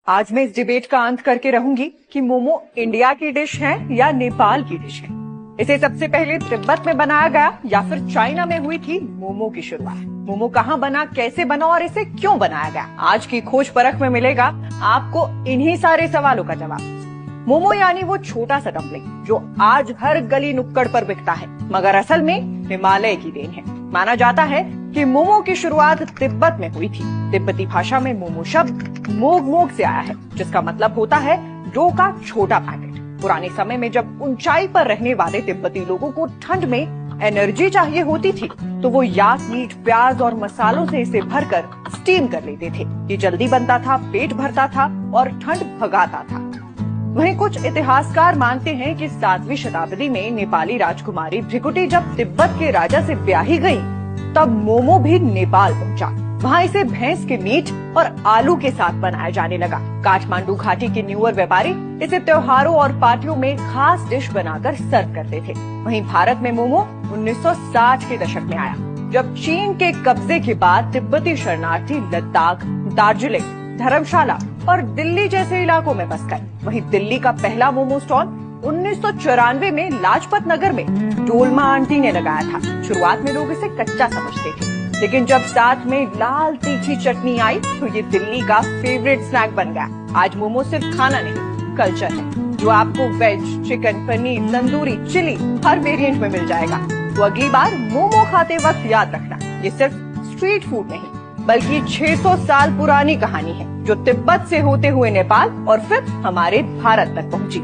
आज मैं इस डिबेट का अंत करके रहूंगी कि मोमो इंडिया की डिश है या नेपाल की डिश है। इसे सबसे पहले तिब्बत में बनाया गया या फिर चाइना में हुई थी मोमो की शुरुआत। मोमो कहाँ बना, कैसे बना और इसे क्यों बनाया गया, आज की खोज परख में मिलेगा आपको इन्हीं सारे सवालों का जवाब। मोमो यानी वो छोटा सा डम्पलिंग जो आज हर गली नुक्कड़ पर बिकता है, मगर असल में हिमालय की देन है। माना जाता है कि मोमो की शुरुआत तिब्बत में हुई थी। तिब्बती भाषा में मोमो शब्द मोग मोग से आया है, जिसका मतलब होता है डो का छोटा पैकेट। पुराने समय में जब ऊंचाई पर रहने वाले तिब्बती लोगों को ठंड में एनर्जी चाहिए होती थी, तो वो याक मीट, प्याज और मसालों से इसे भरकर स्टीम कर लेते थे। ये जल्दी बनता था, पेट भरता था और ठंड भगाता था। वहीं कुछ इतिहासकार मानते हैं कि 7वीं शताब्दी में नेपाली राजकुमारी भृकुटी जब तिब्बत के राजा से ब्याही गई, तब मोमो भी नेपाल पहुंचा। वहाँ इसे भैंस के मीट और आलू के साथ बनाया जाने लगा। काठमांडू घाटी के न्यूअर व्यापारी इसे त्योहारों और पार्टियों में खास डिश बनाकर सर्व करते थे। वहीं भारत में मोमो 1960 के दशक में आया, जब चीन के कब्जे के बाद तिब्बती शरणार्थी लद्दाख, दार्जिलिंग, धर्मशाला और दिल्ली जैसे इलाकों में बस गए। वहीं दिल्ली का पहला मोमो स्टॉल 1994 में लाजपत नगर में डोलमा आंटी ने लगाया था। शुरुआत में लोग इसे कच्चा समझते थे, लेकिन जब साथ में लाल तीखी चटनी आई तो ये दिल्ली का फेवरेट स्नैक बन गया। आज मोमो सिर्फ खाना नहीं, कल्चर है, जो आपको veg, chicken, paneer, tandoori, chilli हर वेरिएंट में मिल जाएगा। तो अगली बार मोमो खाते वक्त याद रखना, ये सिर्फ स्ट्रीट फूड नहीं, बल्कि 600 साल पुरानी कहानी है, जो तिब्बत से होते हुए नेपाल और फिर हमारे भारत तक पहुंची।